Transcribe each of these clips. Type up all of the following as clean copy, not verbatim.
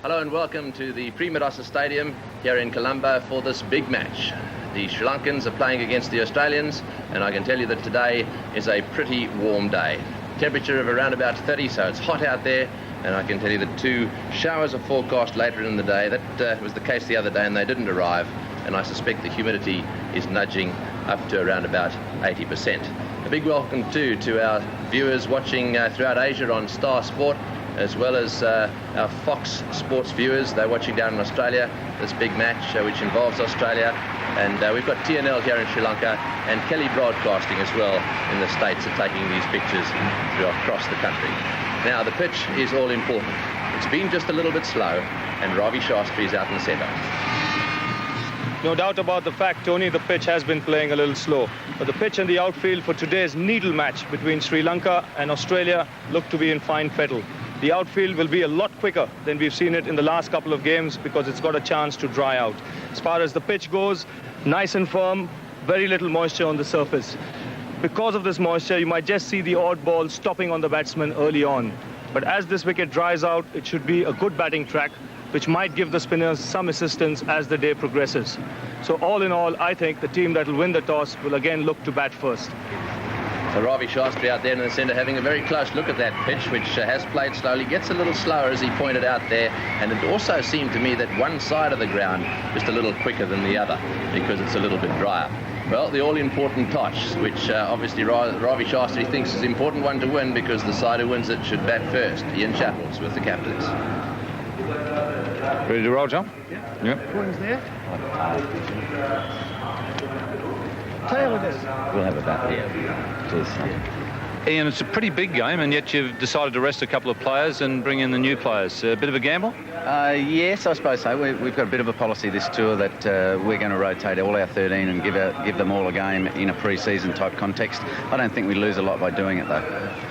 Hello and welcome to the Pre-Madasa Stadium here in Colombo for this big match. The Sri Lankans are playing against the Australians, and I can tell you that today is a pretty warm day. Temperature of around about 30, so it's hot out there, and I can tell you that 2 showers are forecast later in the day. That was the case the other day and they didn't arrive, and I suspect the humidity is nudging up to around about 80%. A big welcome too to our viewers watching throughout Asia on Star Sport, as well as our Fox Sports viewers. They're watching down in Australia this big match which involves Australia, and we've got TNL here in Sri Lanka and Kelly Broadcasting as well in the States are taking these pictures across the country. Now the pitch is all important. It's been just a little bit slow, and Ravi Shastri is out in the centre. No doubt about the fact, Tony, the pitch has been playing a little slow. But the pitch and the outfield for today's needle match between Sri Lanka and Australia look to be in fine fettle. The outfield will be a lot quicker than we've seen it in the last couple of games because it's got a chance to dry out. As far as the pitch goes, nice and firm, very little moisture on the surface. Because of this moisture, you might just see the odd ball stopping on the batsman early on. But as this wicket dries out, it should be a good batting track, which might give the spinners some assistance as the day progresses. So all in all, I think the team that will win the toss will again look to bat first. So Ravi Shastri out there in the centre having a very close look at that pitch, which has played slowly, gets a little slower as he pointed out there, and it also seemed to me that one side of the ground just a little quicker than the other because it's a little bit drier. Well, the all-important toss, which obviously Ravi Shastri thinks is an important one to win because the side who wins it should bat first. Ian Chappells with the captains. Ready to roll, John? Yeah. Points there. Tail of this. We'll have a bat here. Please. Ian, it's a pretty big game, and yet you've decided to rest a couple of players and bring in the new players. A bit of a gamble? Yes, I suppose so. We've got a bit of a policy this tour that we're going to rotate all our 13 and give them all a game in a pre-season type context. I don't think we lose a lot by doing it, though.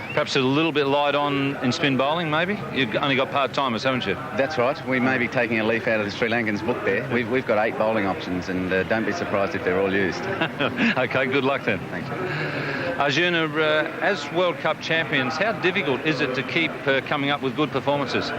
Perhaps a little bit light on in spin bowling, maybe? You've only got part-timers, haven't you? That's right. We may be taking a leaf out of the Sri Lankans' book there. We've got 8 bowling options, and don't be surprised if they're all used. OK, good luck then. Thanks. Arjuna, as World Cup champions, how difficult is it to keep coming up with good performances?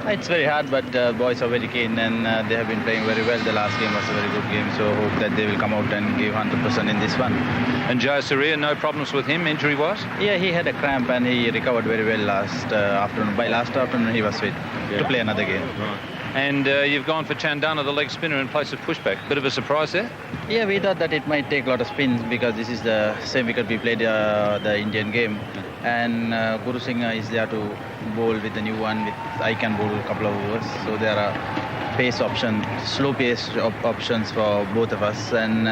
It's very hard, but boys are very keen and they have been playing very well. The last game was a very good game, so I hope that they will come out and give 100% in this one. And Jayasuriya, no problems with him, injury-wise? Yeah, he had a cramp and he recovered very well last afternoon. By last afternoon, he was fit to play another game. Right. And you've gone for Chandana, the leg spinner, in place of Pushback. Bit of a surprise there? Yeah, we thought that it might take a lot of spins because this is the same wicket we played the Indian game. And Guru Singh is there to bowl with the new one. I can bowl a couple of overs. So there are pace options, slow pace options for both of us. And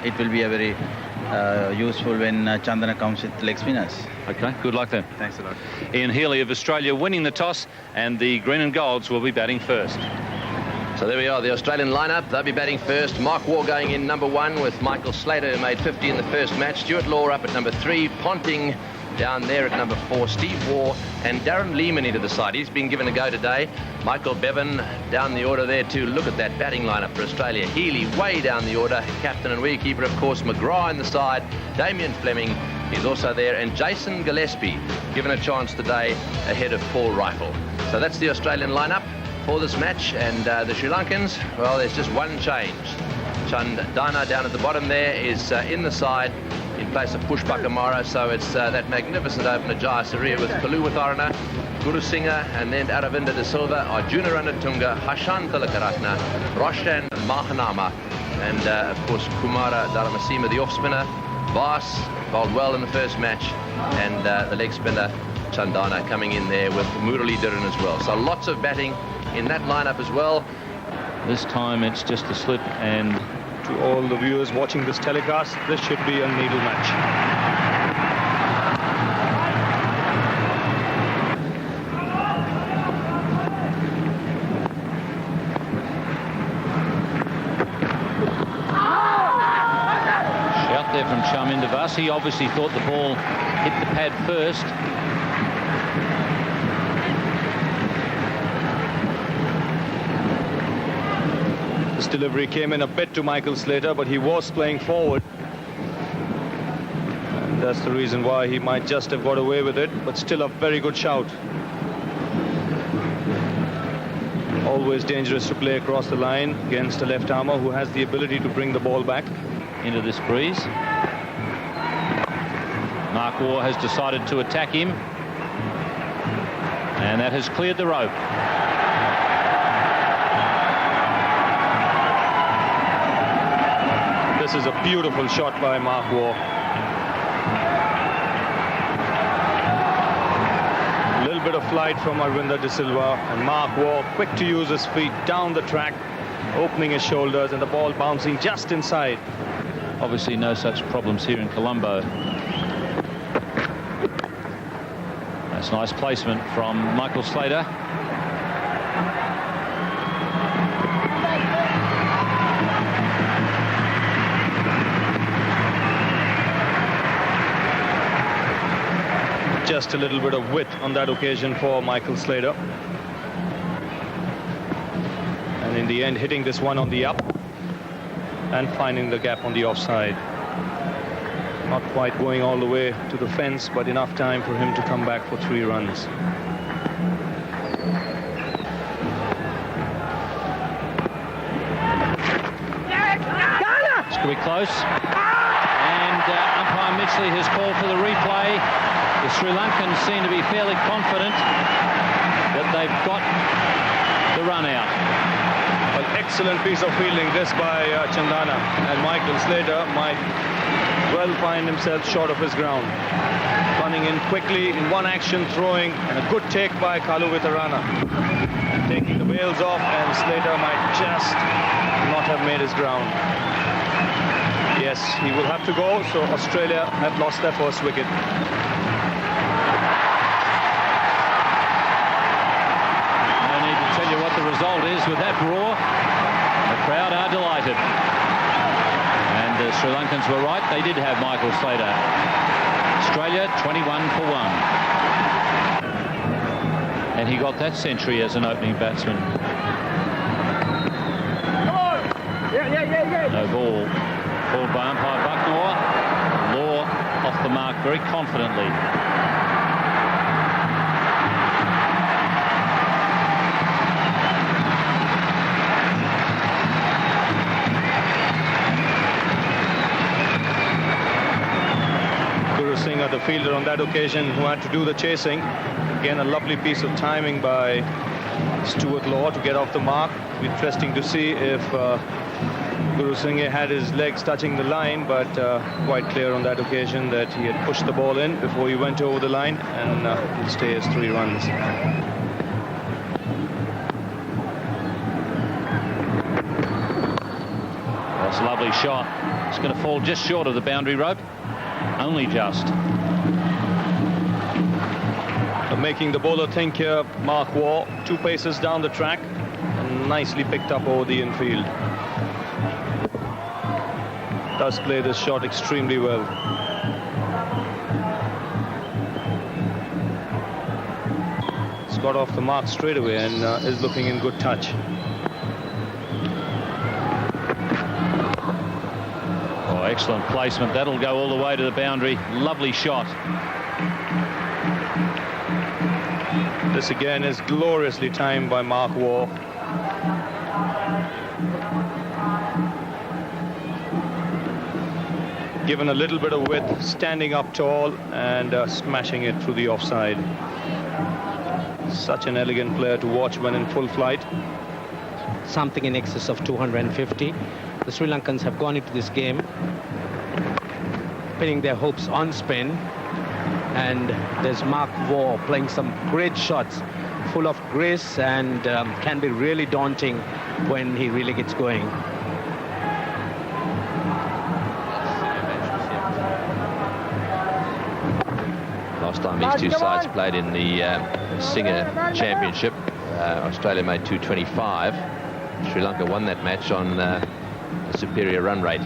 it will be a very useful when Chandana comes with leg spinners. OK, good luck then. Thanks a lot. Ian Healy of Australia winning the toss, and the green and golds will be batting first. So there we are, the Australian lineup. They'll be batting first. Mark Waugh going in number 1 with Michael Slater, who made 50 in the first match. Stuart Law up at number 3. Ponting down there at number 4. Steve Waugh and Darren Lehman into the side. He's been given a go today. Michael Bevan down the order there too. Look at that batting lineup for Australia. Healy way down the order. Captain and wicketkeeper, of course, McGrath in the side. Damien Fleming is also there. And Jason Gillespie given a chance today ahead of Paul Rifle. So that's the Australian lineup for this match. And the Sri Lankans, well, there's just one change. Chandana down at the bottom there is in the side in place of Pushpak Amara, so it's that magnificent opener Jayasuriya with Kaluwitharana, Guru Singh, and then Aravinda De Silva, Arjuna Ranatunga, Hashan Tilakaratne, Roshan Mahanama, and of course Kumara Dharamasima, the off-spinner. Vas bowled well in the first match, and the leg spinner Chandana coming in there with Muralidharan as well. So lots of batting in that lineup as well. This time it's just a slip, and to all the viewers watching this telecast, this should be a needle match. Shout there from Charminder Vas. He obviously thought the ball hit the pad first. This delivery came in a bit to Michael Slater, but he was playing forward. And that's the reason why he might just have got away with it, but still a very good shout. Always dangerous to play across the line against a left armer who has the ability to bring the ball back. Into this breeze. Mark Waugh has decided to attack him. And that has cleared the rope. This is a beautiful shot by Mark Waugh. A little bit of flight from Arvinder De Silva, and Mark Waugh quick to use his feet down the track, opening his shoulders, and the ball bouncing just inside. Obviously no such problems here in Colombo. That's nice placement from Michael Slater. Just a little bit of width on that occasion for Michael Slater. And in the end, hitting this one on the up and finding the gap on the offside. Not quite going all the way to the fence, but enough time for him to come back for 3 runs. It's going to be close. And umpire Mitchley has called for the replay. The Sri Lankans seem to be fairly confident that they've got the run out. An excellent piece of fielding this by Chandana, and Michael Slater might well find himself short of his ground. Running in quickly in one action, throwing, and a good take by Kalu Vitarana. And taking the bails off, and Slater might just not have made his ground. Yes, he will have to go, so Australia have lost their first wicket. The result is with that roar, the crowd are delighted, and the Sri Lankans were right. They did have Michael Slater. Australia 21 for 1, and he got that century as an opening batsman. No ball called by umpire Bucknor. Law off the mark very confidently. The fielder on that occasion who had to do the chasing. Again, a lovely piece of timing by Stuart Law to get off the mark. Interesting to see if Guru Singh had his legs touching the line, but quite clear on that occasion that he had pushed the ball in before he went over the line, and he'll stay as 3 runs. That's a lovely shot. It's going to fall just short of the boundary rope. Only just. Making the bowler think here, Mark Waugh, 2 paces down the track and nicely picked up over the infield. Does play this shot extremely well. It's got off the mark straight away and is looking in good touch. Oh, excellent placement. That'll go all the way to the boundary. Lovely shot. This again is gloriously timed by Mark Waugh. Given a little bit of width, standing up tall and smashing it through the offside. Such an elegant player to watch when in full flight. Something in excess of 250. The Sri Lankans have gone into this game pinning their hopes on spin. And there's Mark Waugh playing some great shots, full of grace, and can be really daunting when he really gets going. Last time these two sides played in the Singer Championship, Australia made 225. Sri Lanka won that match on a superior run rate.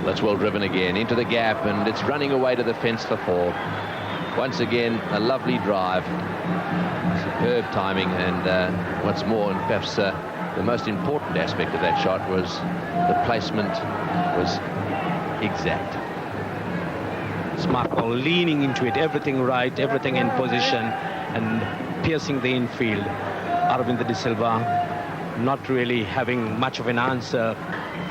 That's well driven again into the gap, and it's running away to the fence for 4. Once again, a lovely drive, superb timing, and once more, and perhaps the most important aspect of that shot was the placement was exact. Mark Waugh leaning into it, everything right, everything in position, and piercing the infield. Aravinda De Silva not really having much of an answer.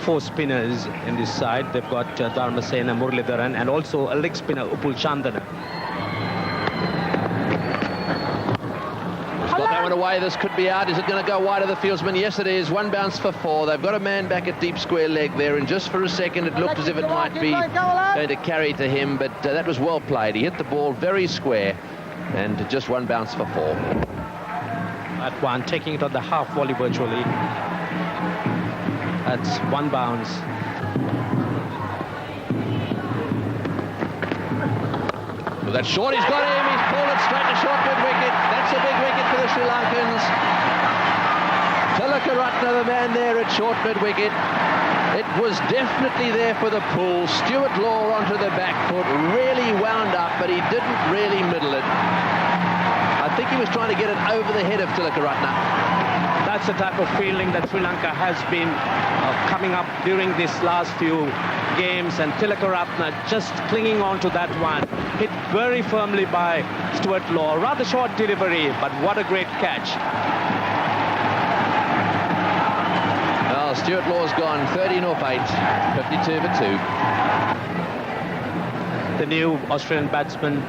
4 spinners in this side. They've got Dharmasena, Muralidharan, and also a leg spinner, Upul Chandana. Got that one away. This could be out. Is it going to go wide of the fieldsman? Yes, it is. 1 bounce for 4. They've got a man back at deep square leg there, and just for a second it looked as if it might be going to carry to him, but that was well played. He hit the ball very square, and just 1 bounce for 4. That one, taking it on the half volley virtually. That's 1 bounce. Well, that's short. He's got him. He's pulled it straight to short mid-wicket. That's a big wicket for the Sri Lankans. Tilakaratne, the man there at short mid-wicket. It was definitely there for the pull. Stuart Law onto the back foot, really wound up, but he didn't really middle it. I think he was trying to get it over the head of Tilakaratne. That's the type of fielding that Sri Lanka has been coming up during these last few games, and Tilakaratne just clinging on to that one. Hit very firmly by Stuart Law. Rather short delivery, but what a great catch. Well, Stuart Law's gone 13 off 8, 52 for 2. The new Australian batsman,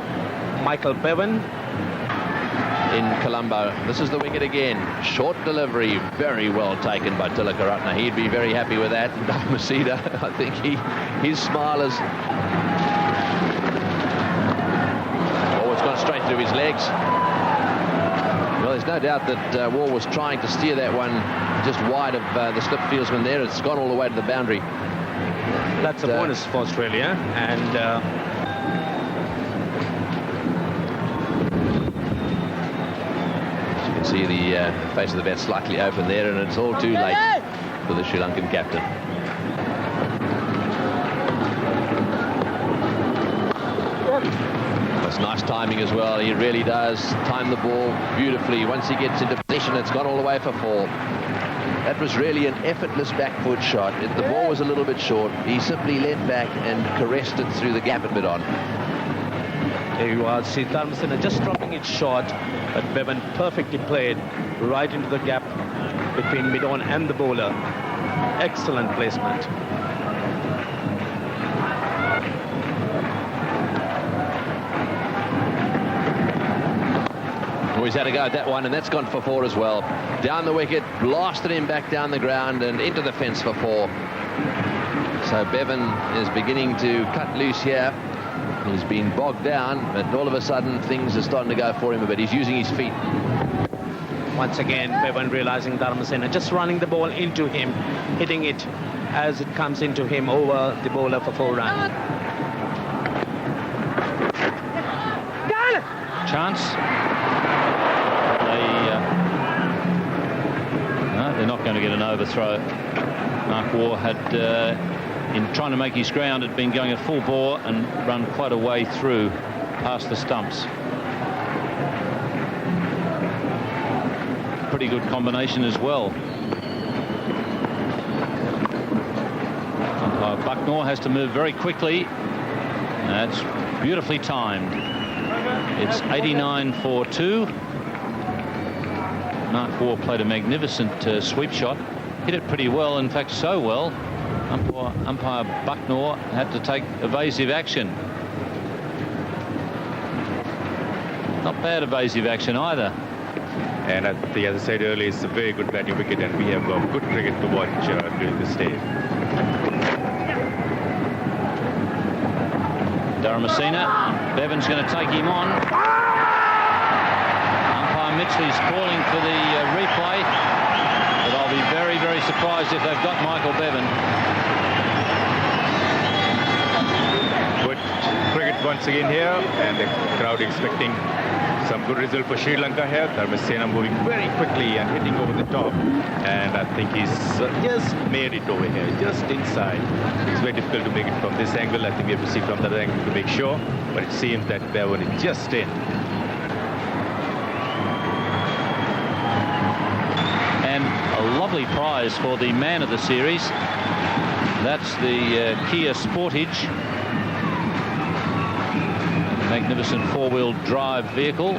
Michael Bevan, in Colombo. This is the wicket again. Short delivery, very well taken by Tilakaratne. He'd be very happy with that. Dharmasena, I think his smile is... Oh, it's gone straight through his legs. Well, there's no doubt that Waugh was trying to steer that one just wide of the slip fieldsman there. It's gone all the way to the boundary. That's a bonus for Australia, and see the face of the bat slightly open there, and it's all too late for the Sri Lankan captain. That's nice timing as well. He really does time the ball beautifully. Once he gets into position, it's gone all the way for 4. That was really an effortless back foot shot. The ball was a little bit short. He simply leant back and caressed it through the gap at mid-on. There you are, see Dharmasena just dropping it short, but Bevan perfectly played right into the gap between mid-on and the bowler. Excellent placement. He's had a go at that one, and that's gone for 4 as well. Down the wicket, blasted him back down the ground and into the fence for 4. So Bevan is beginning to cut loose here. He's been bogged down, but all of a sudden things are starting to go for him a bit. He's using his feet. Once again, Bevan realizing Dharmasena just running the ball into him, hitting it as it comes into him over the bowler for 4 runs. Chance. They're not going to get an overthrow. Mark Waugh had, in trying to make his ground, had been going a full bore and run quite a way through past the stumps. Pretty good combination as well. Umpire Bucknor has to move very quickly. That's beautifully timed. It's 89 for 2. Mark Waugh played a magnificent sweep shot. Hit it pretty well, in fact so well. Umpire Bucknor had to take evasive action. Not bad evasive action either. And I think, as I said earlier, it's a very good batting wicket, and we have good cricket to watch during this day. Dharmasena. Bevan's going to take him on. Umpire Mitchley's calling for the replay, but I'll be very, very surprised if they've got Michael Bevan. Good cricket once again here, and the crowd expecting some good result for Sri Lanka here. Dharmasena moving very quickly and hitting over the top, and I think he's just made it over here, just inside. It's very difficult to make it from this angle. I think we have to see from that angle to make sure, but it seems that Bevan is just in. And a lovely prize for the man of the series. That's the Kia Sportage. Magnificent 4-wheel drive vehicle.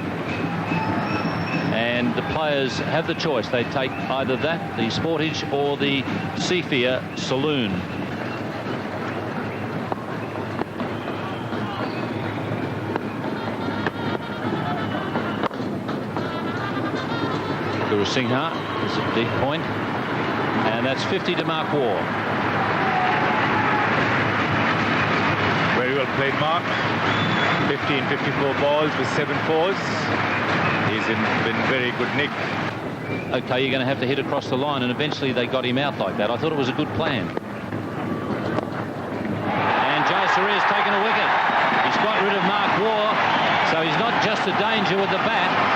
And the players have the choice. They take either that, the Sportage, or the Seafia Saloon. Guru Singha is at deep point. And that's 50 to Mark Waugh. Very well played, Mark. 54 balls with 7 fours. He's been very good nick. Okay, you're going to have to hit across the line, and eventually they got him out like that. I thought it was a good plan. And Jayasuriya's taken a wicket. He's got rid of Mark Waugh, so he's not just a danger with the bat.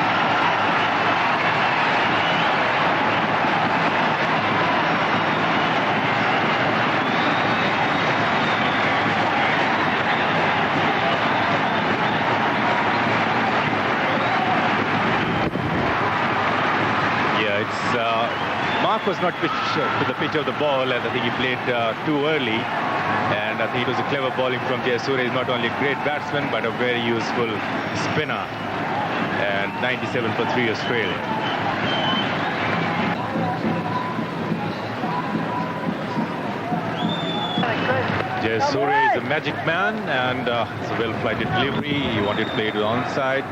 Mark was not pitched to the pitch of the ball, and I think he played too early. And I think it was a clever bowling from Jayasuriya. He's not only a great batsman, but a very useful spinner. And 97 for 3 Australia. Jayasuriya is a magic man, and it's a well-flighted delivery. He wanted to play it onside.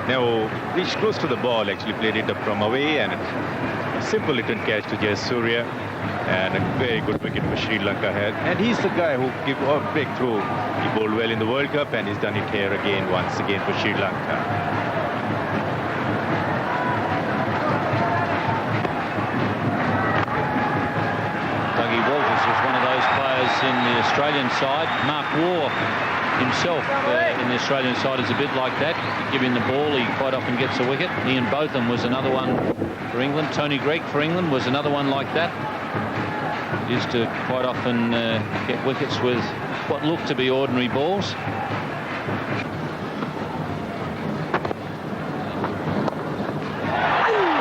Now reached close to the ball, actually played it up from away, and a simple return catch to Jayasuriya, and a very good wicket for Sri Lanka ahead. And he's the guy who gave a breakthrough. He bowled well in the World Cup, and he's done it here again, once again for Sri Lanka. Dougie Walters was one of those players in the Australian side. Mark Waugh himself in the Australian side is a bit like that. You give him the ball, he quite often gets a wicket. Ian Botham was another one for England. Tony Greig for England was another one like that. Used to quite often get wickets with what looked to be ordinary balls.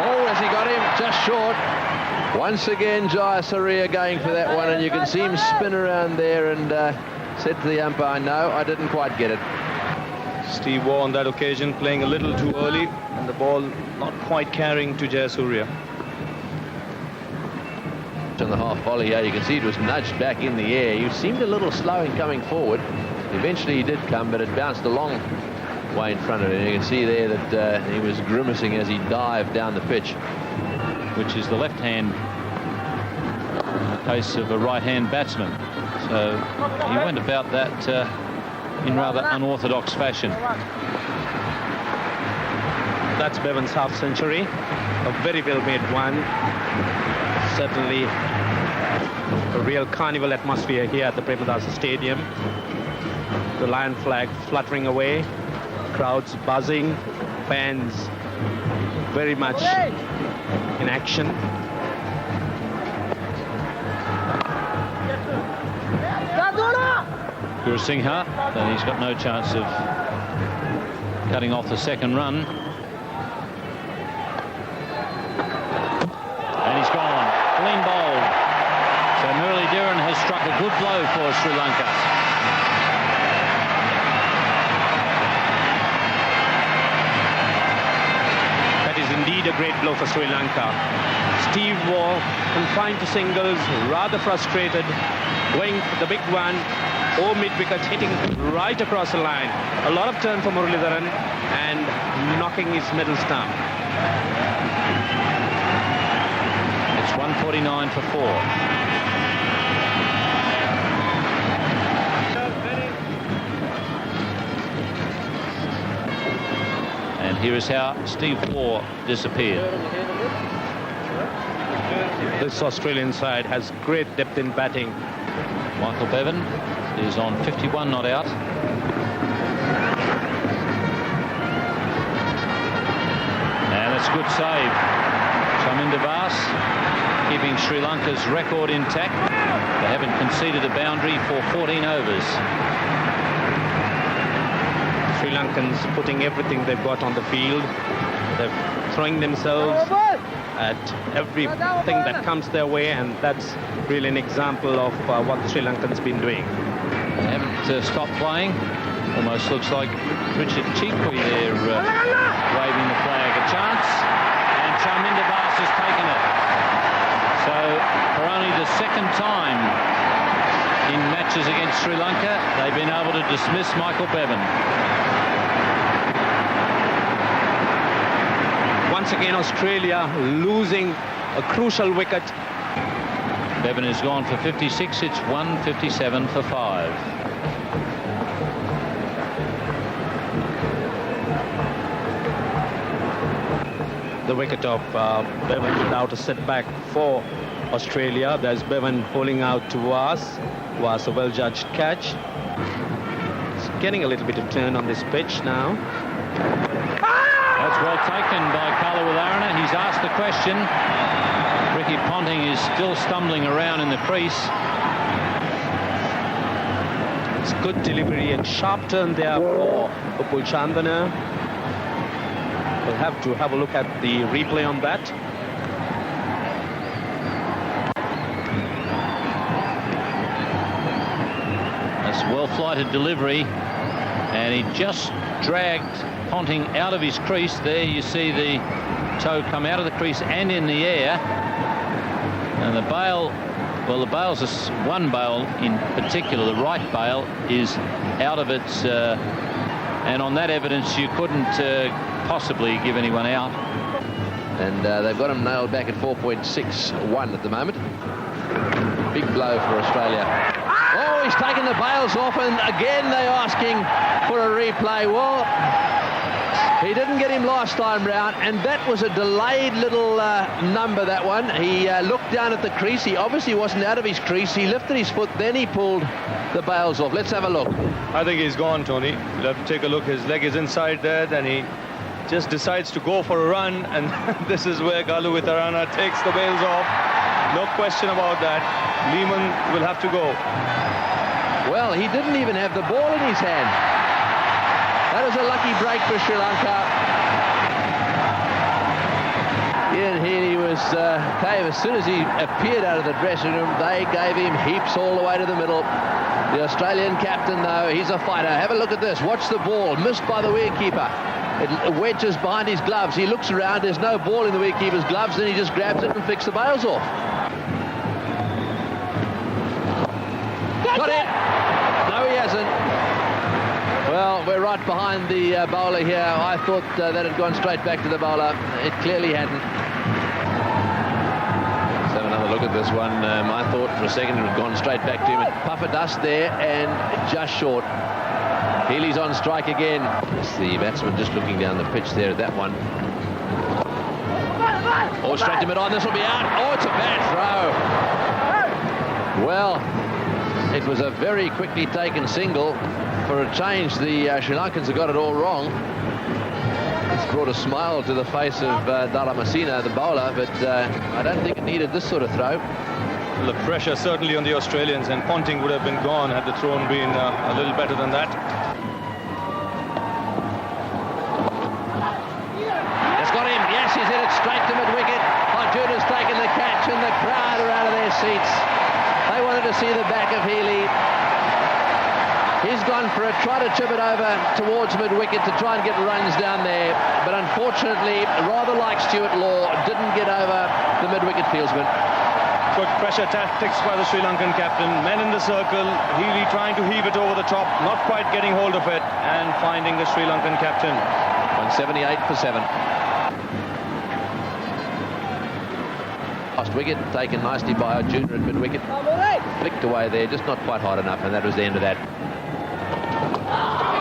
Oh, has he got him? Just short. Once again, Jayasuriya going for that one, and you can see him spin around there and said to the umpire, no, I didn't quite get it. Steve Waugh on that occasion playing a little too early, and the ball not quite carrying to Jayasuriya. On the half volley here, you can see it was nudged back in the air. He seemed a little slow in coming forward. Eventually he did come, but it bounced a long way in front of it. And you can see there that he was grimacing as he dived down the pitch. Which is the left hand in the case of a right-hand batsman. So he went about that in rather unorthodox fashion. That's Bevan's half-century. A very well-made one. Certainly a real carnival atmosphere here at the Premadasa Stadium. The Lion flag fluttering away, crowds buzzing, fans very much in action. Guru Singha, then he's got no chance of cutting off the second run. And he's gone. Clean bowled. So Murali Dhiran has struck a good blow for Sri Lanka. That is indeed a great blow for Sri Lanka. Steve Waugh confined to singles, rather frustrated, going for the big one. Or mid-wicket, hitting right across the line. A lot of turn for Murali Dhiran and knocking his middle stump. It's 149 for 4. And here is how Steve Waugh disappeared. This Australian side has great depth in batting. Michael Bevan is on 51 not out. And it's a good save. Chaminda Vas keeping Sri Lanka's record intact. They haven't conceded a boundary for 14 overs. Sri Lankans putting everything they've got on the field. They're throwing themselves at everything that comes their way, and that's really an example of what the Sri Lankans been doing. They haven't stopped playing. Almost looks like Richard Chikwi there waving the flag. A chance, and Charminda Bas has taken it. So for only the second time in matches against Sri Lanka, they've been able to dismiss Michael Bevan. Once again, Australia losing a crucial wicket. Bevan has gone for 56. It's 157 for 5. The wicket of Bevan without a setback for Australia. There's Bevan pulling out to Was. Was a well-judged catch. It's getting a little bit of turn on this pitch now. That's well taken by Kalawalarana. He's asked the question. Ricky Ponting is still stumbling around in the crease. It's good delivery and sharp turn there for Upul Chandana. We'll have to have a look at the replay on that. That's well-flighted delivery, and he just dragged Ponting out of his crease. There you see the toe come out of the crease and in the air. And the bail, well, the bail's one bail in particular, the right bail, is out of its, and on that evidence you couldn't possibly give anyone out. And they've got him nailed back at 4.61 at the moment. Big blow for Australia. Oh, he's taken the bails off, and again they're asking for a replay. Well, he didn't get him last time round, and that was a delayed little number, that one. He looked down at the crease. He obviously wasn't out of his crease. He lifted his foot, then he pulled the bails off. Let's have a look. I think he's gone, Tony. You'll have to take a look. His leg is inside there, then he just decides to go for a run, and this is where Galu Vitarana takes the bails off. No question about that. Lehman will have to go. Well, he didn't even have the ball in his hand. That was a lucky break for Sri Lanka. Ian Healy was, Dave, as soon as he appeared out of the dressing room, they gave him heaps all the way to the middle. The Australian captain, though, he's a fighter. Have a look at this. Watch the ball. Missed by the wicketkeeper. It wedges behind his gloves. He looks around. There's no ball in the wicketkeeper's gloves. Then he just grabs it and flicks the bails off. Got it. No, he hasn't. Well, we're right behind the bowler here. I thought that had gone straight back to the bowler. It clearly hadn't. Let's have another look at this one. I thought for a second it had gone straight back to him. Puff of dust there and just short. Healy's on strike again. It's the batsman just looking down the pitch there at that one. Oh, straight to mid-on. This will be out. Oh, it's a bad throw. Well, it was a very quickly taken single. For a change, the Sri Lankans have got it all wrong. It's brought a smile to the face of Dalamasina, the bowler, but I don't think it needed this sort of throw. The pressure certainly on the Australians, and Ponting would have been gone had the throw been a little better than that. It's got him. Yes, he's hit it straight to mid-wicket. Arjuna's taken the catch, and the crowd are out of their seats. They wanted to see the back of Healy. He's gone for a try to chip it over towards mid-wicket to try and get runs down there. But unfortunately, rather like Stuart Law, didn't get over the mid-wicket fieldsman. Good pressure tactics by the Sri Lankan captain. Men in the circle. Healy trying to heave it over the top. Not quite getting hold of it. And finding the Sri Lankan captain. 178 for 7. Last wicket taken nicely by Arjuna at mid-wicket. Flicked away there, just not quite hard enough, and that was the end of that.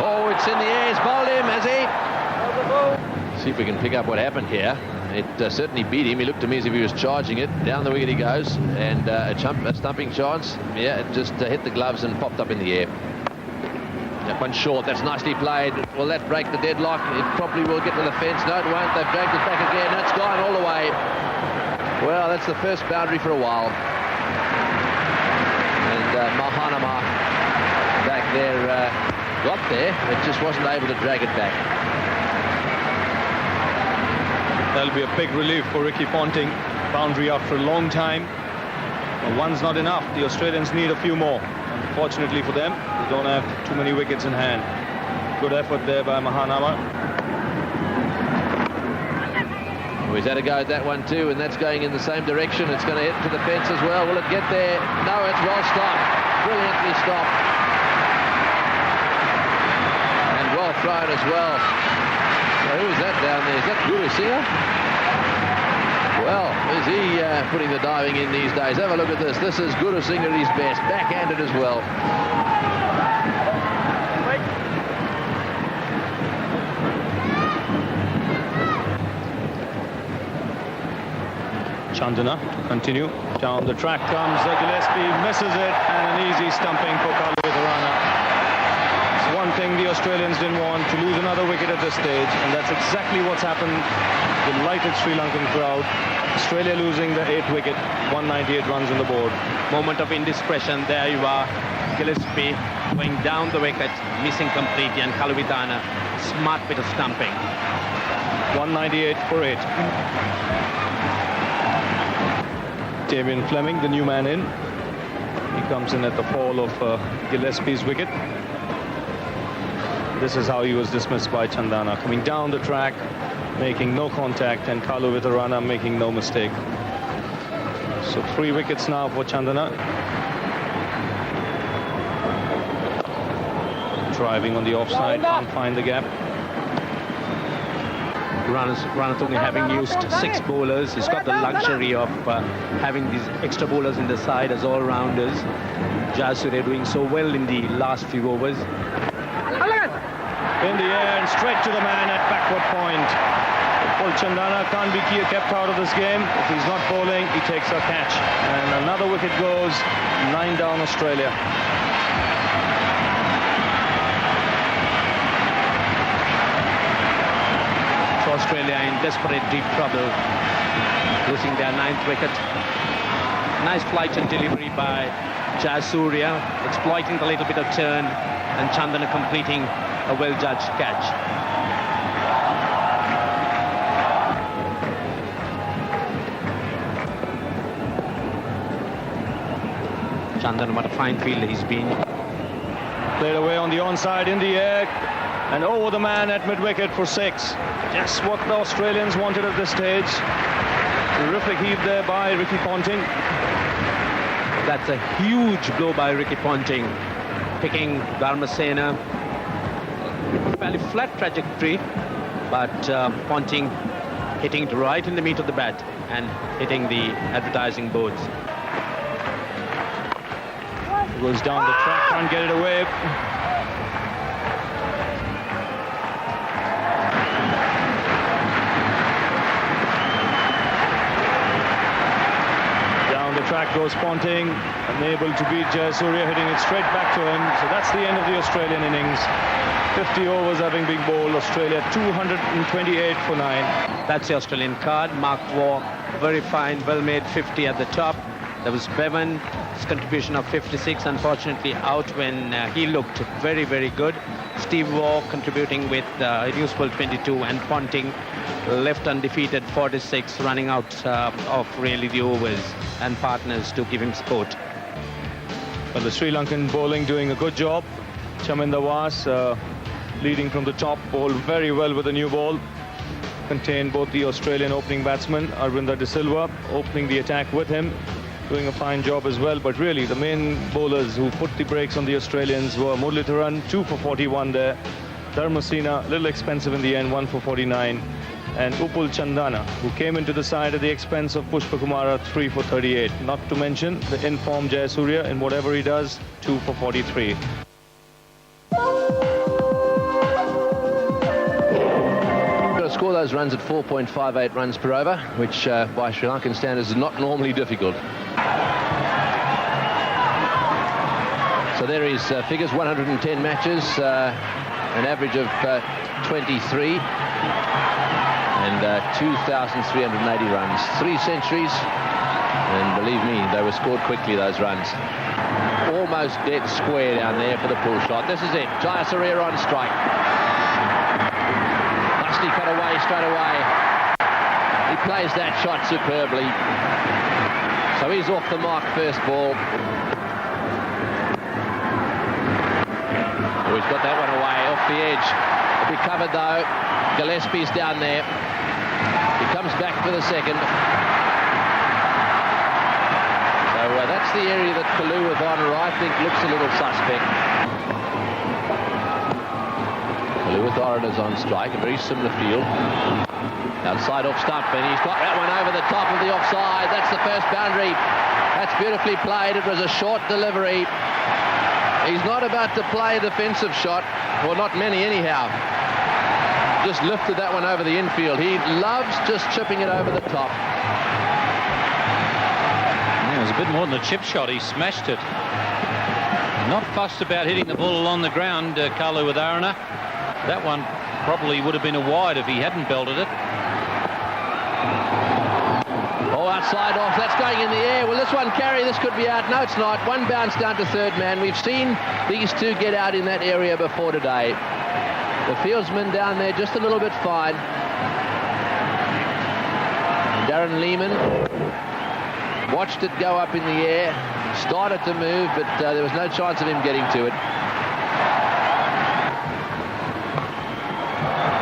Oh, it's in the air. He's bowled him, has he? See if we can pick up what happened here. It certainly beat him. He looked to me as if he was charging it. Down the wicket he goes, and a stumping chance. Yeah, it just hit the gloves and popped up in the air. That one's short. That's nicely played. Will that break the deadlock? It probably will get to the fence. No, it won't. They've dragged it back again. That's gone all the way. Well, that's the first boundary for a while. And Mahanama back there got there, but just wasn't able to drag it back. That'll be a big relief for Ricky Ponting. Boundary after a long time. Well, one's not enough. The Australians need a few more. Unfortunately for them, they don't have too many wickets in hand. Good effort there by Mahanama. Well, he's had a go at that one too, and that's going in the same direction. It's going to hit to the fence as well. Will it get there? No, it's well stopped. Brilliantly stopped. And well thrown as well. So who is that down there? Is that Guru Singer? Well, is he putting the diving in these days? Have a look at this. This is Guru Singer at his best. Backhanded as well. Chandana to continue. Down the track comes Gillespie, misses it, and an easy stumping for Kalawitharana. It's one thing the Australians didn't want, to lose another wicket at this stage, and that's exactly what's happened. Delighted Sri Lankan crowd. Australia losing the 8th wicket, 198 runs on the board. Moment of indiscretion. There you are. Gillespie going down the wicket, missing completely, and Kalawitharana, smart bit of stumping. 198 for 8. Damien Fleming, the new man in. He comes in at the fall of Gillespie's wicket. This is how he was dismissed by Chandana. Coming down the track, making no contact, and Kalawitharana making no mistake. So 3 wickets now for Chandana. Driving on the offside, can't find the gap. Ranatungi having used 6 bowlers, he's got the luxury of having these extra bowlers in the side as all-rounders. Jayasuriya doing so well in the last few overs. In the air and straight to the man at backward point. Paul Chandana can't be kept out of this game. If he's not bowling, he takes a catch. And another wicket goes, 9 down Australia. Australia in desperate deep trouble, losing their 9th wicket. Nice flight and delivery by Jayasuriya, exploiting the little bit of turn, and Chandana completing a well-judged catch. Chandana, what a fine fielder he's been. Played away on the onside, in the air, and over the man at mid-wicket for 6. Just what the Australians wanted at this stage. Terrific heave there by Ricky Ponting. That's a huge blow by Ricky Ponting, picking Dharmasena. Fairly flat trajectory, but Ponting hitting it right in the meat of the bat and hitting the advertising boards. Goes down the track, can't get it away. Track goes Ponting, unable to beat Jayasuriya, hitting it straight back to him. So that's the end of the Australian innings. 50 overs having been bowled. Australia 228 for 9. That's the Australian card. Mark Waugh, very fine, well-made 50 at the top. There was Bevan, his contribution of 56, unfortunately out when he looked very, very good. Steve Waugh contributing with a useful 22, and Ponting left undefeated 46, running out of really the overs and partners to give him support. Well, the Sri Lankan bowling doing a good job. Chaminda Was leading from the top, bowled very well with a new ball. Contained both the Australian opening batsman, Arvinder De Silva, opening the attack with him, doing a fine job as well. But really, the main bowlers who put the brakes on the Australians were Muralitharan, 2 for 41 there. Dharmasena, a little expensive in the end, 1 for 49. And Upul Chandana, who came into the side at the expense of Pushpakumara, 3 for 38. Not to mention the in-form Jayasuriya, in whatever he does, 2 for 43. Score those runs at 4.58 runs per over, which by Sri Lankan standards is not normally difficult. So there is figures, 110 matches, an average of 23 and 2,380 runs, 3 centuries, and believe me, they were scored quickly, those runs. Almost dead square down there for the pull shot. This is it, Jayasuriya on strike. He cut away straight away. He plays that shot superbly. So he's off the mark first ball. Oh, he's got that one away off the edge. It'll be covered though. Gillespie's down there. He comes back for the second. So that's the area that Kaluwithana, I think, looks a little suspect. Kaluwithana is on strike, a very similar field. Outside off stump, and he's got that one over the top of the offside. That's the first boundary. That's beautifully played. It was a short delivery. He's not about to play a defensive shot, or not many anyhow. Just lifted that one over the infield. He loves just chipping it over the top. Yeah, it was a bit more than a chip shot. He smashed it. Not fussed about hitting the ball along the ground, Kaluwithana. That one probably would have been a wide if he hadn't belted it. Oh, outside off. That's going in the air. Will this one carry? This could be out. No, it's not. One bounce down to third man. We've seen these two get out in that area before today. The fieldsman down there just a little bit fine. Darren Lehman watched it go up in the air. Started to move, but there was no chance of him getting to it.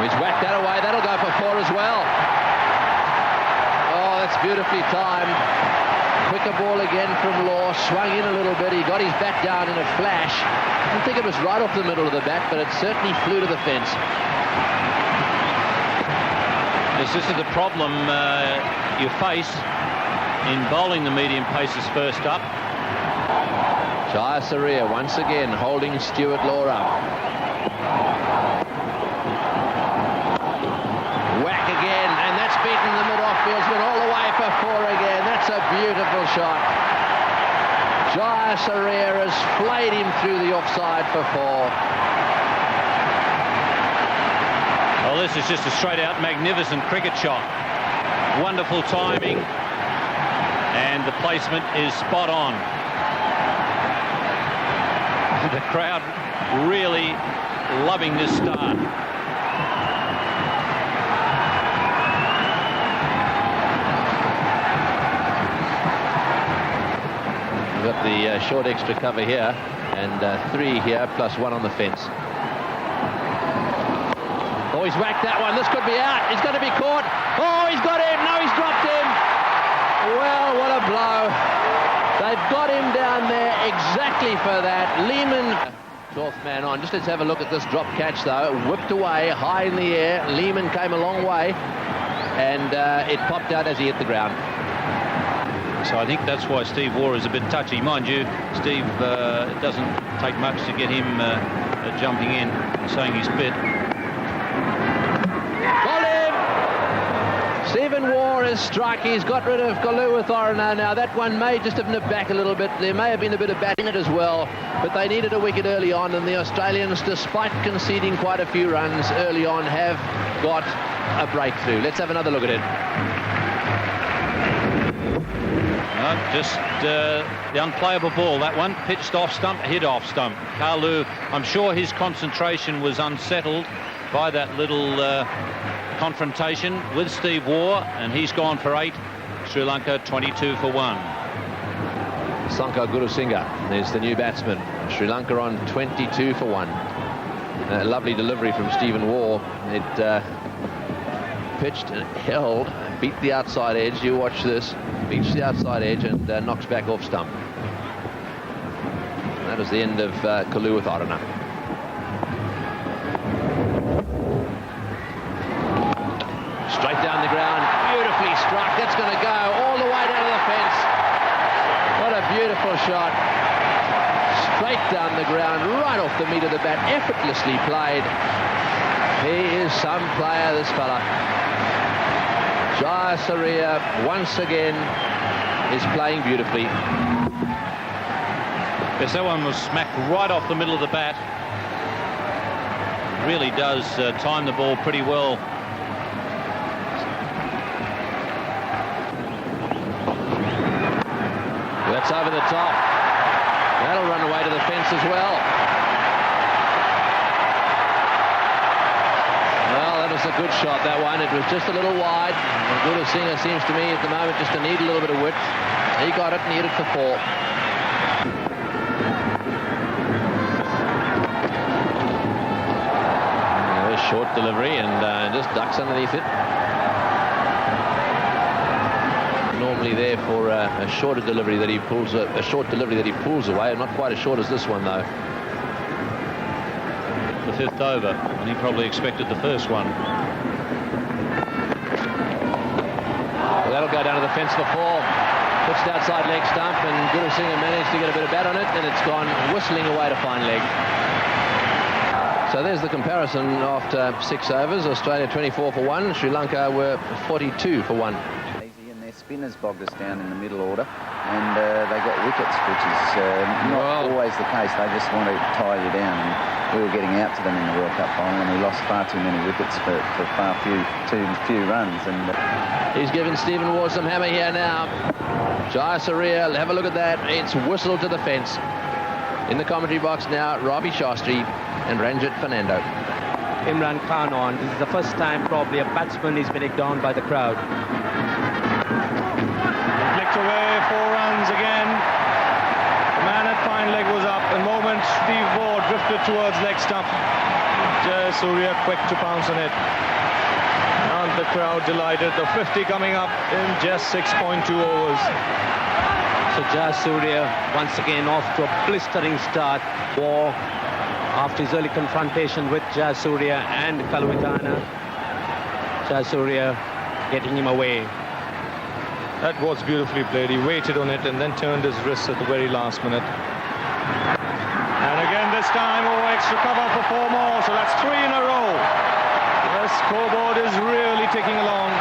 He's whacked that away. That'll go for 4 as well. Oh, that's beautifully timed. Quicker ball again from Law. Swung in a little bit. He got his bat down in a flash. I don't think it was right off the middle of the bat, but it certainly flew to the fence. This is the problem you face in bowling the medium paces first up. Jaya Saria once again holding Stuart Law up. Whack again, and that's beaten the mid-off fieldsman all the way for 4 again. That's a beautiful shot. Jaya Saria has flayed him through the offside for 4. Well, this is just a straight-out magnificent cricket shot. Wonderful timing, and the placement is spot on. The crowd really loving this start. We've got the short extra cover here, and 3 here, plus 1 on the fence. Oh, he's whacked that one. This could be out. He's going to be caught. Oh, he's got him. No, he's dropped him. Well, what a blow. They've got him down there exactly for that. Lehman, 12th man on. Just let's have a look at this drop catch, though. Whipped away, high in the air. Lehman came a long way, and it popped out as he hit the ground. So I think that's why Steve Waugh is a bit touchy. Mind you, Steve, it doesn't take much to get him jumping in and saying his bit. Got him! Stephen Waugh has struck. He's got rid of Kaluwithana. Now that one may just have nipped back a little bit. There may have been a bit of bat in it as well, but they needed a wicket early on, and the Australians, despite conceding quite a few runs early on, have got a breakthrough. Let's have another look at it. Just the unplayable ball, that one. Pitched off stump, hit off stump. Kalu, I'm sure his concentration was unsettled by that little confrontation with Steve Waugh, and he's gone for 8. Sri Lanka 22 for 1. Sanka Gurusinghe, there's the new batsman. Sri Lanka on 22 for 1. A lovely delivery from Stephen Waugh. It pitched and held, beat the outside edge. You watch this. Beats the outside edge and knocks back off stump. And that is the end of Kaluwithana. Straight down the ground, beautifully struck. That's going to go all the way down to the fence. What a beautiful shot. Straight down the ground, right off the meat of the bat, effortlessly played. He is some player, this fella. Jaya Saria once again is playing beautifully. Yes, that one was smacked right off the middle of the bat. Really does time the ball pretty well. That's over the top. That'll run away to the fence as well. Well, that was a good shot, that one. It was just a little wide. Gurusinghe seems to me at the moment just to need a little bit of width. He got it and he hit it for 4. delivery and just ducks underneath it. Normally there for a shorter delivery that he pulls, a short delivery that he pulls away. Not quite as short as this one, though. The 5th over, and he probably expected the first one. Well, that'll go down to the fence for 4. Pitched outside leg stump, and Gurusinha managed to get a bit of bat on it, and it's gone whistling away to fine leg. So there's the comparison after 6 overs. Australia 24 for 1. Sri Lanka were 42 for 1. And their spinners bogged us down in the middle order, and they got wickets, which is not always the case. They just want to tie you down, and we were getting out to them in the World Cup final, and we lost far too many wickets for too few runs. And he's given Stephen Waugh some hammer here now. Jayasuriya, have a look at that. It's whistled to the fence. In the commentary box now, Ravi Shastri and Ranjit Fernando. Imran Khan on. This is the first time probably a batsman is being down by the crowd. Flicked away, 4 runs again. The man at fine leg was up. The moment Steve Waugh drifted towards leg stump, Jayasuriya quick to pounce on it. And the crowd delighted. The 50 coming up in just 6.2 overs. So Jayasuriya once again off to a blistering start. Waugh, after his early confrontation with Jayasuriya and Kaluwitana, Jayasuriya getting him away. That was beautifully played. He waited on it and then turned his wrists at the very last minute. And again this time, extra cover for 4 more, so that's 3 in a row. The scoreboard is really ticking along.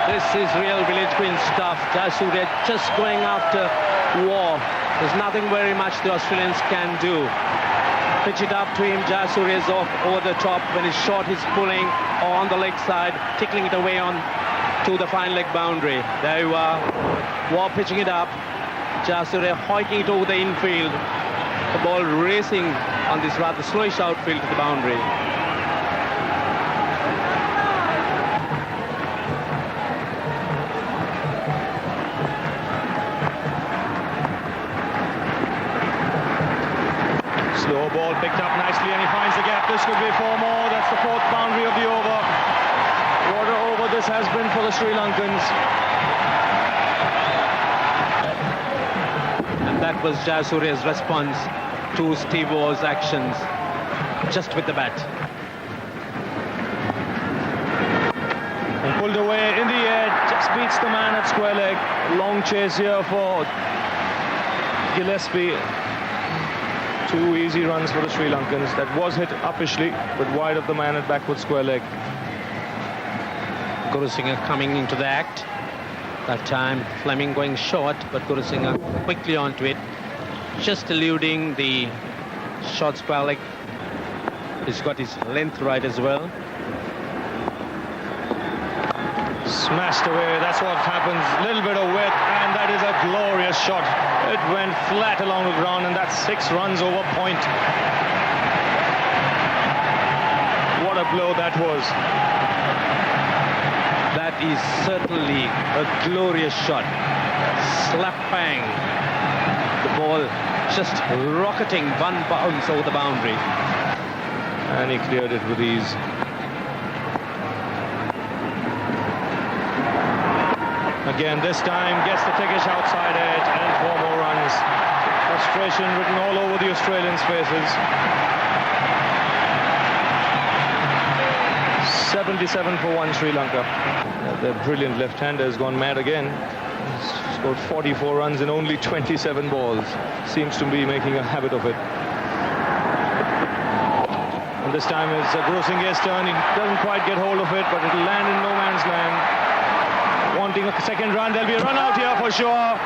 This is real village green stuff. Jayasuriya just going after Waugh. There's nothing very much the Australians can do. Pitch it up to him. Jayasuriya is off over the top. When he's short, he's pulling on the leg side, tickling it away on to the fine leg boundary. There you are. Waugh pitching it up. Jayasuriya hoiking it over the infield. The ball racing on this rather slowish outfield to the boundary. Slow ball picked up nicely and he finds the gap. This could be 4 more. That's the 4th boundary of the over. What an over this has been for the Sri Lankans. And that was Jayasuriya's response to Steve Waugh's actions, just with the bat. And pulled away in the air, just beats the man at square leg. Long chase here for Gillespie. 2 easy runs for the Sri Lankans. That was hit uppishly, but wide of the man at backward square leg. Gurusinha coming into the act. That time Fleming going short, but Gurusinha quickly onto it, just eluding the short square leg. He's got his length right as well. Smashed away, that's what happens. Little bit of width, and that is a glorious shot. It went flat along the ground, and that's 6 runs over point. What a blow that was. That is certainly a glorious shot. Slap bang. The ball just rocketing 1 bounce over the boundary. And he cleared it with ease. Again, this time gets the Tickish outside edge and 4 more runs. Frustration written all over the Australians' faces. 77 for 1 Sri Lanka. The brilliant left-hander has gone mad again. He's scored 44 runs in only 27 balls. Seems to be making a habit of it. And this time it's Gurusinha's turn. He doesn't quite get hold of it, but it'll land in no man's land. Wanting a second run, there'll be a run out here for sure.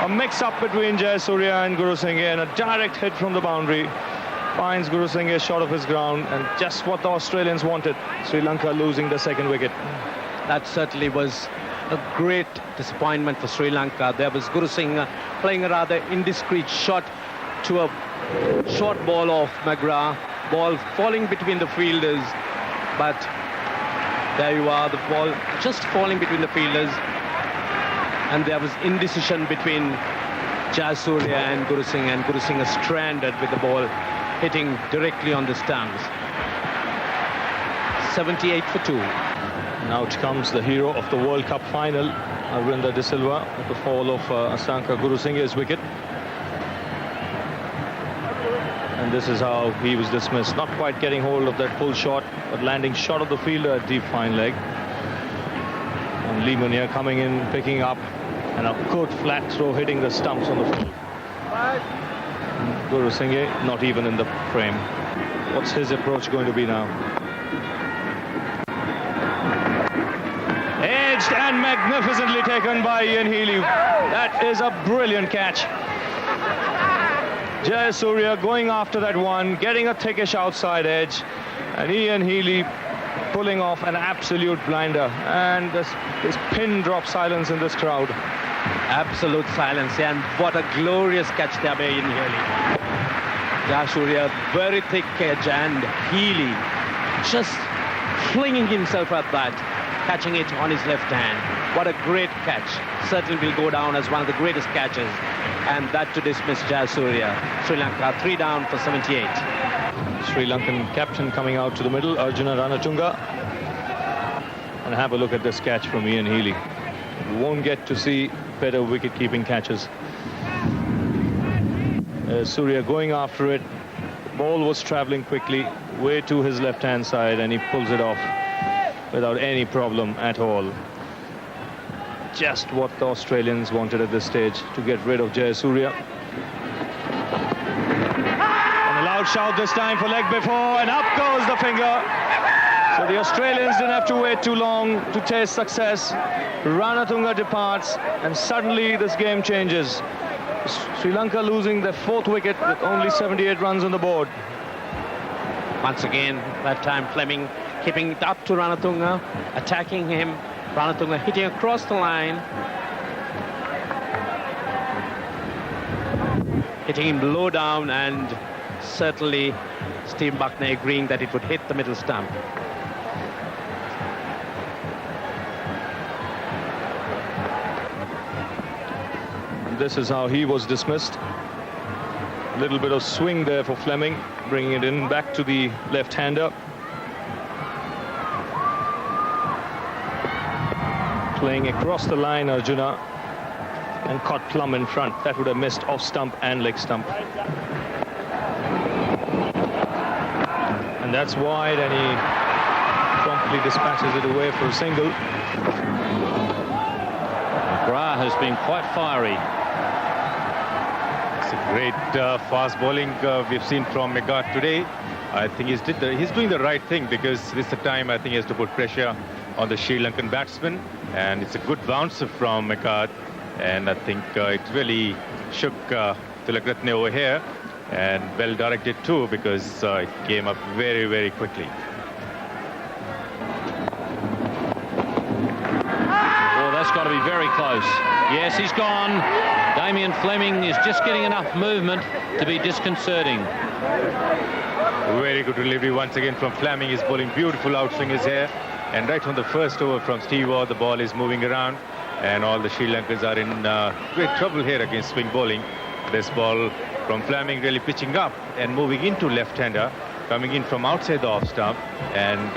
A mix-up between Jayasuriya and Gurusinha, and a direct hit from the boundary. Finds Gurusinha short of his ground, and just what the Australians wanted. Sri Lanka losing the 2nd wicket. That certainly was a great disappointment for Sri Lanka. There was Gurusinha playing a rather indiscreet shot to a short ball off McGrath. Ball falling between the fielders, but there you are, the ball just falling between the fielders, and there was indecision between Jayasuriya and Gurusinha stranded with the ball hitting directly on the stumps. 78 for 2. And out comes the hero of the World Cup final, Arvinder De Silva, at the fall of Asanka Gurusinghe's wicket. And this is how he was dismissed. Not quite getting hold of that pull shot, but landing short of the fielder at deep fine leg. And Lee Munier coming in, picking up, and a good flat throw hitting the stumps on the field. Gurusinghe not even in the frame. What's his approach going to be now? Edged and magnificently taken by Ian Healy. That is a brilliant catch. Jayasuriya going after that one, getting a thickish outside edge, and Ian Healy pulling off an absolute blinder. And this pin drop silence in this crowd. Absolute silence, and what a glorious catch there by Ian Healy. Jayasuriya, very thick edge, and Healy just flinging himself at that, catching it on his left hand. What a great catch. Certainly will go down as one of the greatest catches. And that to dismiss Jayasuriya. Sri Lanka 3 down for 78. Sri Lankan captain coming out to the middle, Arjuna Ranatunga. And have a look at this catch from Ian Healy. You won't get to see better wicket-keeping catches. Surya going after it. The ball was traveling quickly, way to his left-hand side, and he pulls it off without any problem at all. Just what the Australians wanted at this stage, to get rid of Jayasuriya. And a loud shout this time for leg before, and up goes the finger. So the Australians didn't have to wait too long to taste success. Ranatunga departs, and suddenly this game changes. Sri Lanka losing their 4th wicket with only 78 runs on the board. Once again, that time Fleming keeping it up to Ranatunga, attacking him. Ranatunga hitting across the line. Hitting him low down, and certainly Steve Buckner agreeing that it would hit the middle stump. This is how he was dismissed. A little bit of swing there for Fleming, bringing it in back to the left-hander. Playing across the line, Arjuna, and caught plumb in front. That would have missed off stump and leg stump. And that's wide, and he promptly dispatches it away for a single. McGrath has been quite fiery. It's a great fast bowling we've seen from McGrath today. I think he's doing the right thing, because this is the time I think he has to put pressure on the Sri Lankan batsman, and it's a good bouncer from McGrath, and I think it really shook Tilakratne over here, and well directed too, because it came up very, very quickly. Oh, that's got to be very close. Yes, he's gone. Damien Fleming is just getting enough movement to be disconcerting. Very good delivery once again from Fleming. He's bowling beautiful outswingers here. And right on the first over from Steve Waugh, the ball is moving around. And all the Sri Lankans are in great trouble here against swing bowling. This ball from Fleming really pitching up and moving into left-hander, coming in from outside the off stump. And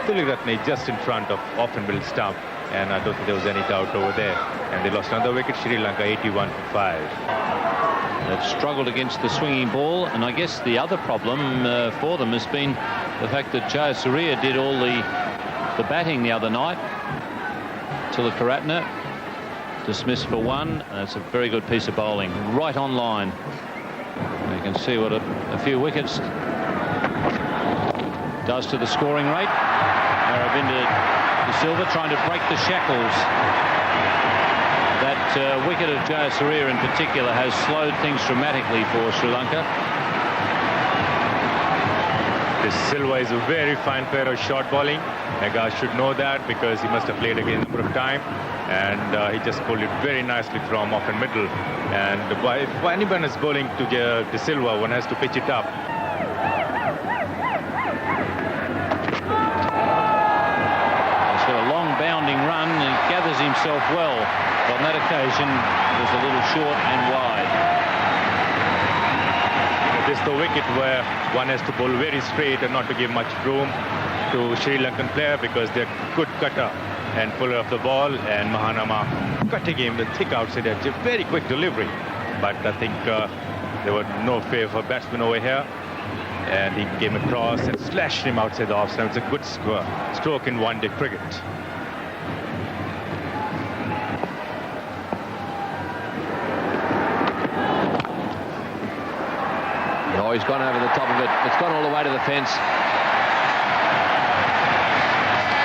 Tilakratne just in front of off-and-middle stump. And I don't think there was any doubt over there. And they lost another wicket, Sri Lanka 81 for 5. They've struggled against the swinging ball, and I guess the other problem for them has been the fact that Jayasuriya did all the batting the other night. Tilakaratne dismissed for 1. That's a very good piece of bowling, right on line. You can see what a few wickets does to the scoring rate. Aravinda De Silva trying to break the shackles. That wicket of Jayasuriya in particular has slowed things dramatically for Sri Lanka. De Silva is a very fine player of short bowling. Naga should know that, because he must have played again a number of times. And he just pulled it very nicely from off and middle. And if anyone is bowling to De Silva, one has to pitch it up. He's got a long bounding run and gathers himself well. But on that occasion, it was a little short and wide. This is the wicket where one has to bowl very straight and not to give much room. to Sri Lankan player because they're good cutter and puller of the ball, and Mahanama cutting him the thick outside edge. A very quick delivery, but I think there were no fear for batsman over here, and he came across and slashed him outside the off stump. It's a good stroke in one-day cricket. Oh, he's gone over the top of it. It's gone all the way to the fence.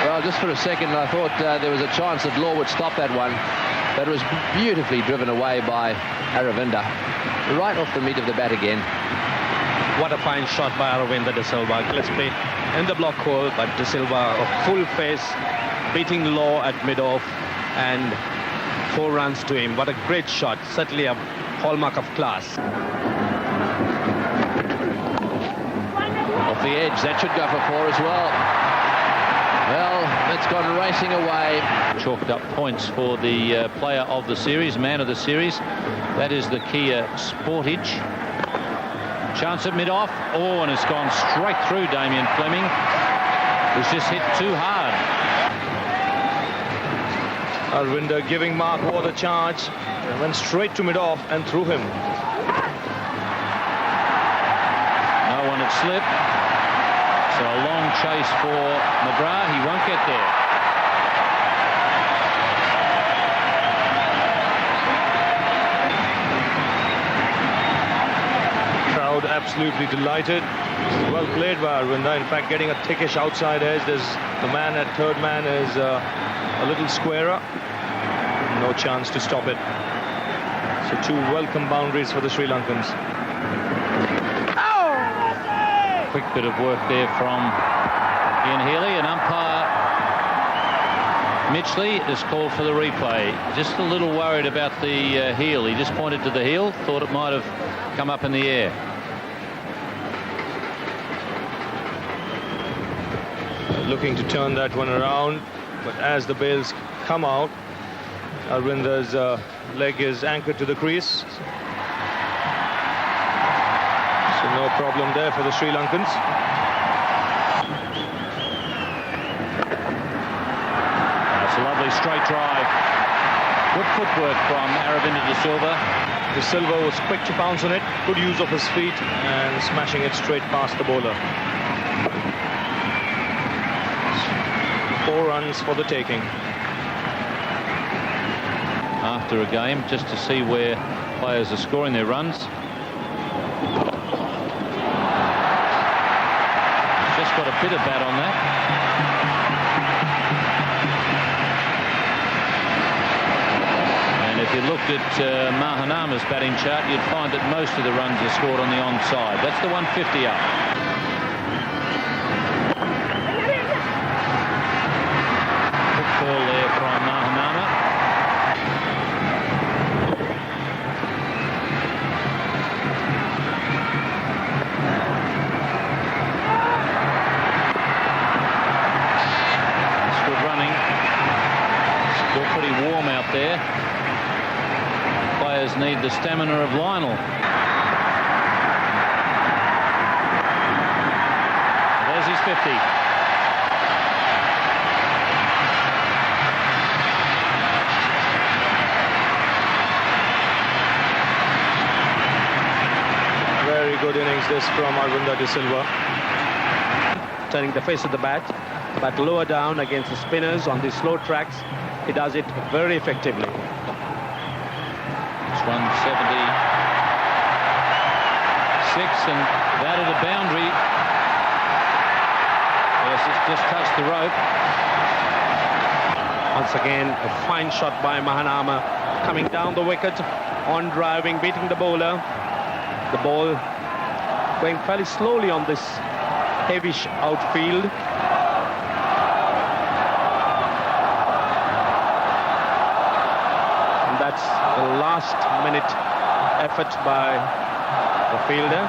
Well, just for a second, I thought there was a chance that Law would stop that one. But it was beautifully driven away by Aravinda. Right off the meat of the bat again. What a fine shot by Aravinda De Silva. Let's play in the block hole, but De Silva, a full face, beating Law at mid-off, and 4 runs to him. What a great shot. Certainly a hallmark of class. Off the edge, that should go for 4 as well. Well, that's gone racing away. Chalked up points for the player of the series, man of the series. That is the Kia Sportage. Chance at mid-off. Oh, and it's gone straight through Damien Fleming. It's just hit too hard. Aravinda giving Mark Waugh the charge. Went straight to mid-off and threw him. No one had slipped. So a long chase for McGrath. He won't get there. Crowd absolutely delighted. Well played by Aravinda. In fact, getting a thickish outside edge. There's the man at third man is a little squarer. No chance to stop it. So 2 welcome boundaries for the Sri Lankans. Quick bit of work there from Ian Healy, and umpire Mitchley has called for the replay. Just a little worried about the heel. He just pointed to the heel, thought it might have come up in the air. Looking to turn that one around, but as the bails come out, Aravinda's leg is anchored to the crease. No problem there for the Sri Lankans. That's a lovely straight drive. Good footwork from Aravinda De Silva. De Silva was quick to bounce on it, good use of his feet, and smashing it straight past the bowler. 4 runs for the taking. After a game, just to see where players are scoring their runs. Got a bit of bat on that. And if you looked at Mahanama's batting chart, you'd find that most of the runs are scored on the onside. That's the 150 up. Good call there from Mahanama. There. Players need the stamina of Lionel. There's his 50. Very good innings this from Aravinda De Silva. Turning the face of the bat, but lower down against the spinners on these slow tracks. He does it very effectively. It's 176, and that at a boundary. Yes, it's just touched the rope. Once again, a fine shot by Mahanama, coming down the wicket, on driving, beating the bowler. The ball going fairly slowly on this heavyish outfield. That's the last-minute effort by the fielder.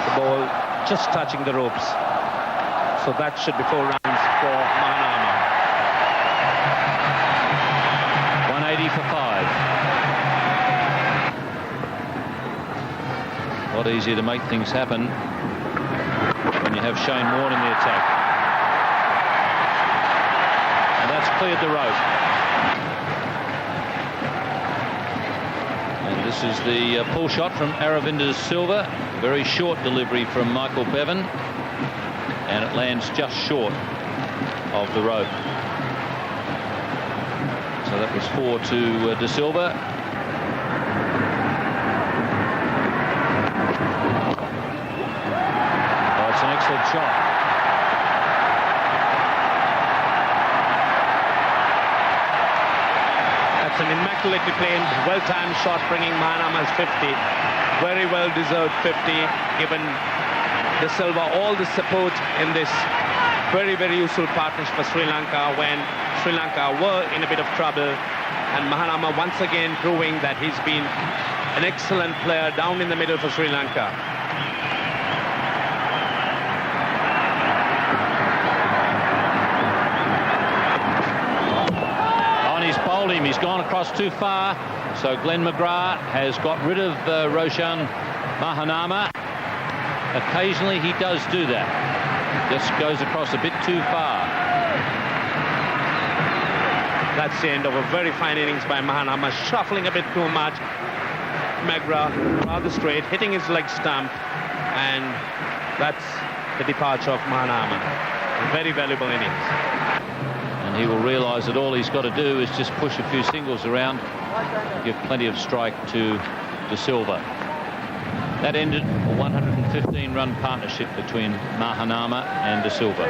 The ball just touching the ropes. So that should be 4 runs for Mahanama. 180 for 5. A lot easier to make things happen when you have Shane Warne in the attack. And that's cleared the rope. And this is the pull shot from Aravinda Silva. Very short delivery from Michael Bevan. And it lands just short of the rope. So that was 4 to De Silva. Oh, it's an excellent shot. That's an immaculately played, well-timed shot, bringing Mahanama's 50. Very well-deserved 50, given De Silva all the support in this very, very useful partnership for Sri Lanka when Sri Lanka were in a bit of trouble. And Mahanama once again proving that he's been an excellent player down in the middle for Sri Lanka. He's bowled him. He's gone across too far. So Glenn McGrath has got rid of Roshan Mahanama. Occasionally he does do that. Just goes across a bit too far. That's the end of a very fine innings by Mahanama, shuffling a bit too much. McGrath rather straight, hitting his leg stump, and that's the departure of Mahanama. A very valuable innings. And he will realise that all he's got to do is just push a few singles around, give plenty of strike to De Silva. That ended a 115-run partnership between Mahanama and De Silva.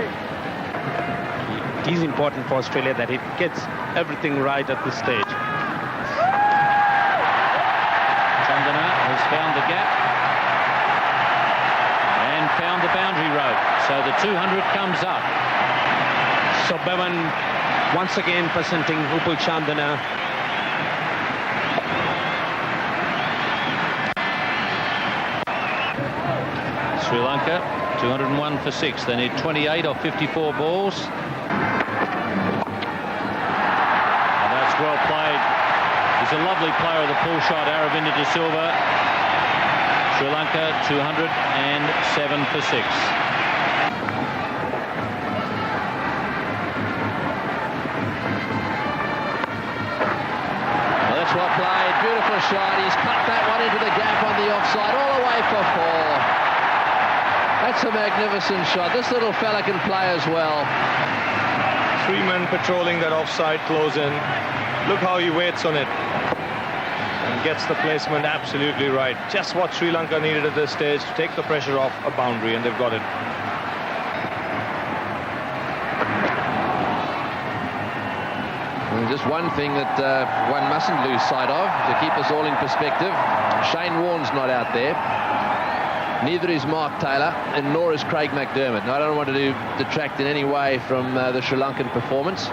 It is important for Australia that it gets everything right at this stage. Chandana has found the gap and found the boundary rope. So the 200 comes up. So Bevan once again presenting Upal Chandana. Sri Lanka 201 for 6. They need 28 off 54 balls. And that's well played. He's a lovely player of the pull shot, Aravinda De Silva. Sri Lanka 207 for 6. Well played, beautiful shot. He's cut that one into the gap on the offside, all the way for 4. That's a magnificent shot. This little fella can play as well. 3 men patrolling that offside close in. Look how he waits on it and gets the placement absolutely right. Just what Sri Lanka needed at this stage to take the pressure off a boundary, and they've got it. Just one thing that one mustn't lose sight of, to keep us all in perspective. Shane Warne's not out there. Neither is Mark Taylor, and nor is Craig McDermott. Now, I don't want to detract in any way from the Sri Lankan performance,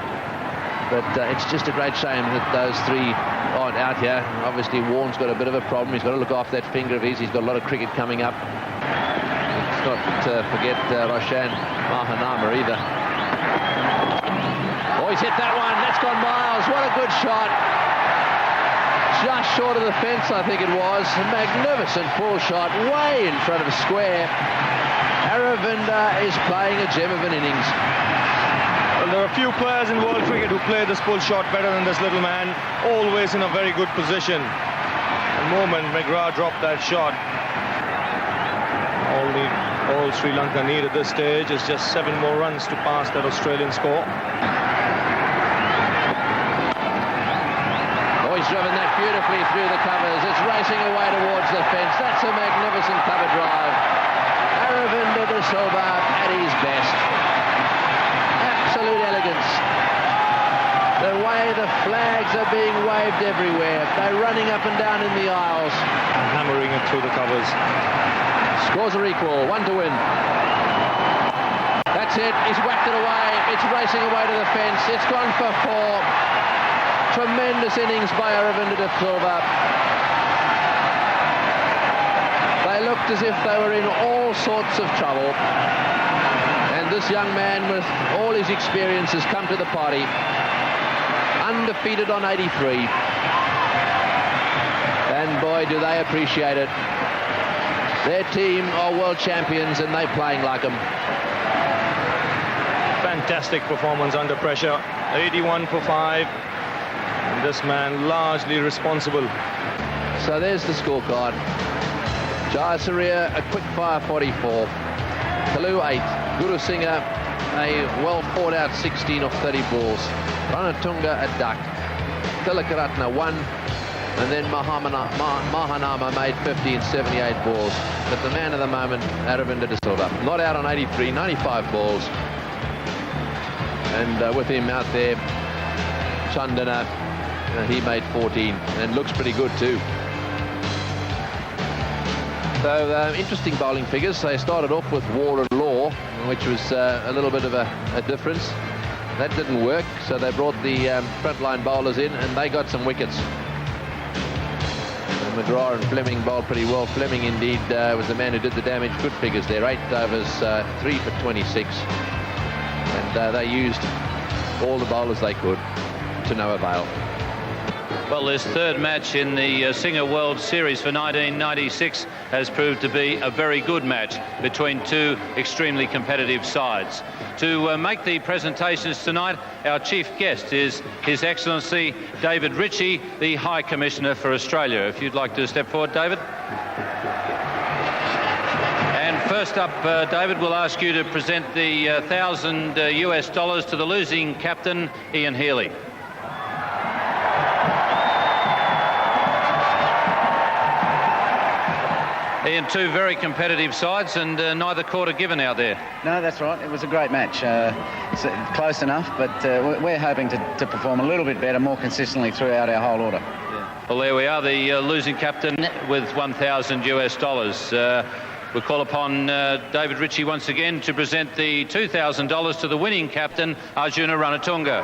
but it's just a great shame that those 3 aren't out here. Obviously, Warne's got a bit of a problem. He's got to look after that finger of his. He's got a lot of cricket coming up. Let's not forget Roshan Mahanama either. Oh, he's hit that one. That's gone miles. What a good shot. Just short of the fence, I think it was. A magnificent pull shot, way in front of square. Aravinda is playing a gem of an innings. Well, there are a few players in world cricket who play this pull shot better than this little man. Always in a very good position. The moment McGrath dropped that shot, all Sri Lanka need at this stage is just 7 more runs to pass that Australian score. He's driven that beautifully through the covers. It's racing away towards the fence. That's a magnificent cover drive. Aravinda De Silva at his best. Absolute elegance. The way the flags are being waved everywhere. They're running up and down in the aisles. Hammering it through the covers. Scores are equal. 1 to win. That's it. He's whacked it away. It's racing away to the fence. It's gone for 4. Tremendous innings by Aravinda De Silva. They looked as if they were in all sorts of trouble. And this young man, with all his experience, has come to the party. Undefeated on 83. And boy, do they appreciate it. Their team are world champions and they're playing like them. Fantastic performance under pressure. 81 for 5. And this man largely responsible. So there's the scorecard. Jayasuriya, a quick fire 44. Kalu 8. Guru Singh, a well fought out 16 off 30 balls. Ranatunga, a duck. Tilakaratne 1. And then Mahanama made 50 and 78 balls. But the man of the moment, Aravinda De Silva, not out on 83, 95 balls. And with him out there, Chandana, he made 14 and looks pretty good too. So interesting bowling figures. They started off with War and Law, which was a little bit of a difference. That didn't work, so they brought the frontline bowlers in and they got some wickets. McGrath and Fleming bowled pretty well. Fleming indeed was the man who did the damage. Good figures there. 8 overs, 3 for 26. And they used all the bowlers they could to no avail. Well, this third match in the Singer World Series for 1996 has proved to be a very good match between two extremely competitive sides. To make the presentations tonight, our chief guest is His Excellency David Ritchie, the High Commissioner for Australia. If you'd like to step forward, David. And first up, David, we'll ask you to present the $1,000 US to the losing captain, Ian Healy. Ian, two very competitive sides and neither quarter given out there. No, that's right. It was a great match. Close enough, but we're hoping to perform a little bit better, more consistently throughout our whole order. Yeah. Well, there we are, the losing captain with $1,000 US. We'll call upon David Ritchie once again to present the $2,000 to the winning captain, Arjuna Ranatunga.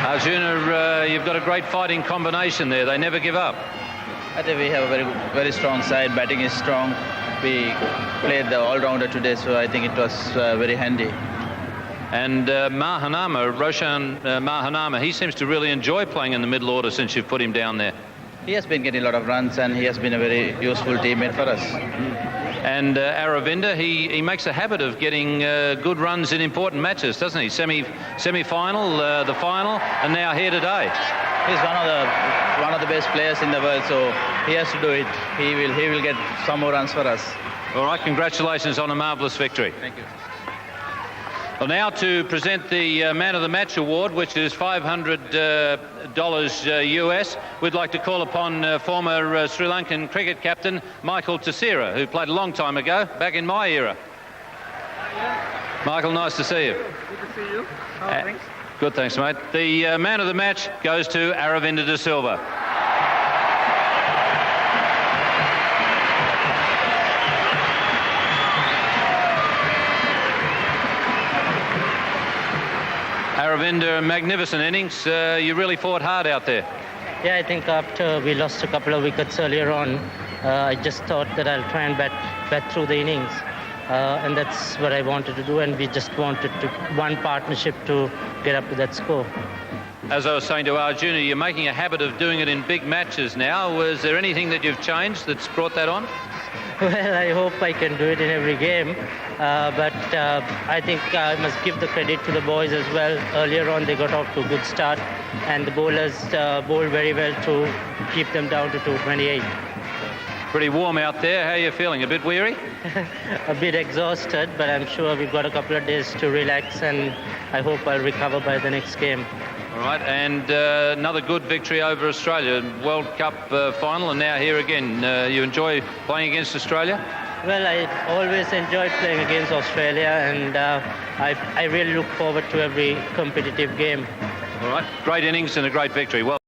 Arjuna, you've got a great fighting combination there. They never give up. I think we have a very strong side. Batting is strong. We played the all-rounder today, so I think it was very handy. And Mahanama, Roshan Mahanama, he seems to really enjoy playing in the middle order since you've put him down there. He has been getting a lot of runs and he has been a very useful teammate for us. And Aravinda, he makes a habit of getting good runs in important matches, doesn't he? Semi-final, the final, and now here today. He's one of the best players in the world, so he has to do it. He will get some more runs for us. All right, congratulations on a marvellous victory. Thank you. Well, now to present the Man of the Match award, which is $500 US, we'd like to call upon former Sri Lankan cricket captain Michael Tissera, who played a long time ago, back in my era. Michael, nice to see you. Good to see you. Thanks. Good, thanks, mate. The Man of the Match goes to Aravinda De Silva. Aravinda, magnificent innings. You really fought hard out there. Yeah, I think after we lost a couple of wickets earlier on, I just thought that I'll try and bat through the innings. And that's what I wanted to do, and we just wanted one partnership to get up to that score. As I was saying to Arjuna, you're making a habit of doing it in big matches now. Was there anything that you've changed that's brought that on? Well, I hope I can do it in every game, but I think I must give the credit to the boys as well. Earlier on, they got off to a good start, and the bowlers bowled very well to keep them down to 228. Pretty warm out there. How are you feeling? A bit weary? A bit exhausted, but I'm sure we've got a couple of days to relax, and I hope I'll recover by the next game. All right, and another good victory over Australia, World Cup final, and now here again. You enjoy playing against Australia? Well, I always enjoyed playing against Australia, and I really look forward to every competitive game. All right, great innings and a great victory. Well.